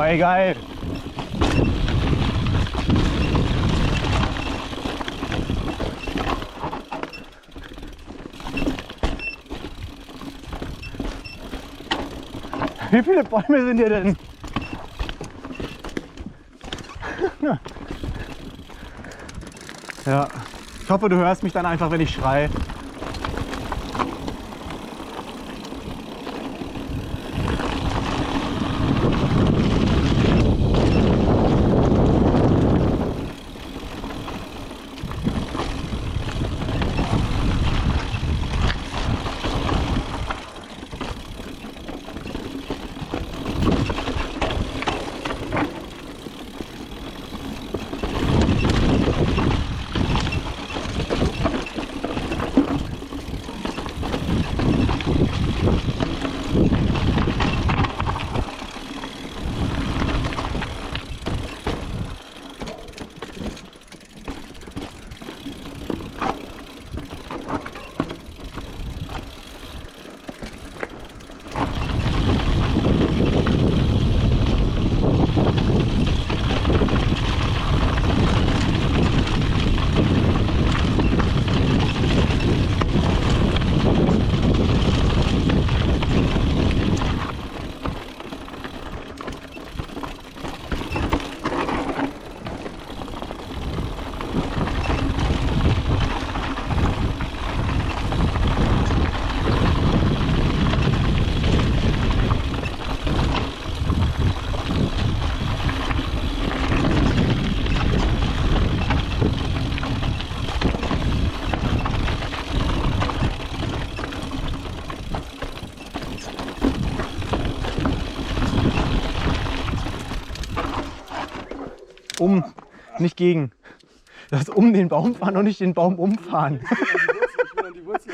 ey, geil. Wie viele Bäume sind hier denn? Ja, ich hoffe, du hörst mich dann einfach, wenn ich schreie. Nicht gegen. Das ist um den Baum fahren und nicht den Baum umfahren. Ich will an die Wurzel.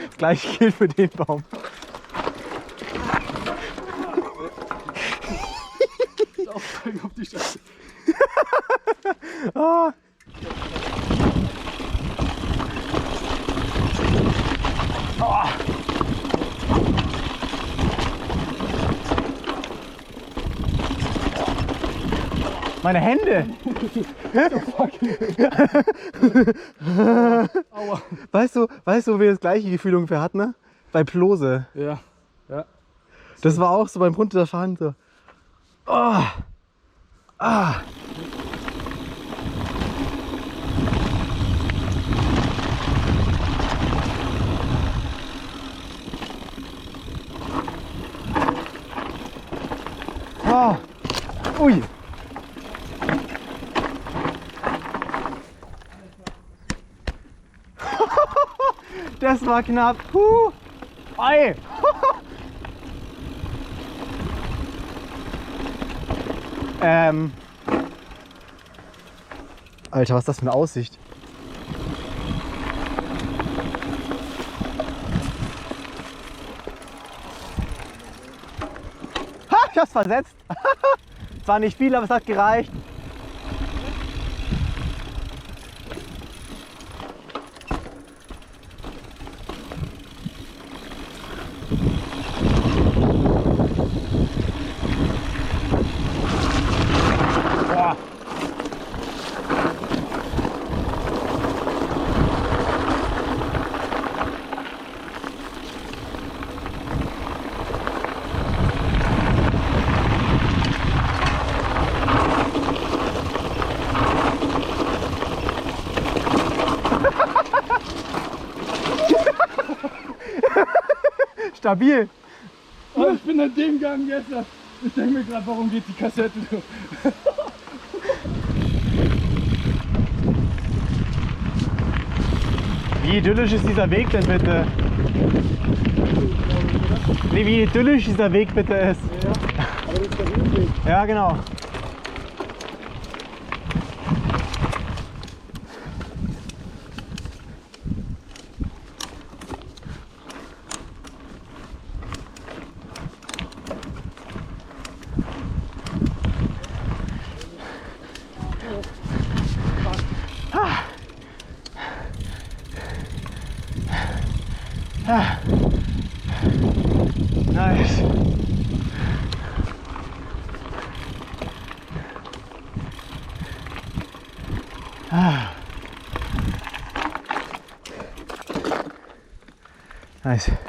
Das gleiche gilt für den Baum. Aufsteigen auf die Scheiße. Ah. Oh. Meine Hände! Aua. Weißt du, wo wir das gleiche Gefühl ungefähr hatten, ne? Bei Plose. Ja, ja. Das war auch so beim Runterfahren so. Oh. Ah. Oh. Ui. Das war knapp. Ei. Alter, was ist das für eine Aussicht? Ha, ich hab's versetzt. Zwar nicht viel, aber es hat gereicht. Boah. Stabil. Oh, ich bin an dem Gang jetzt. Ich denke mir gerade, warum geht die Kassette? Wie idyllisch ist dieser Weg denn bitte? Nee, wie idyllisch dieser Weg bitte ist. Ja, aber das ist der Höhenweg. Ja, genau. Ah. Nice.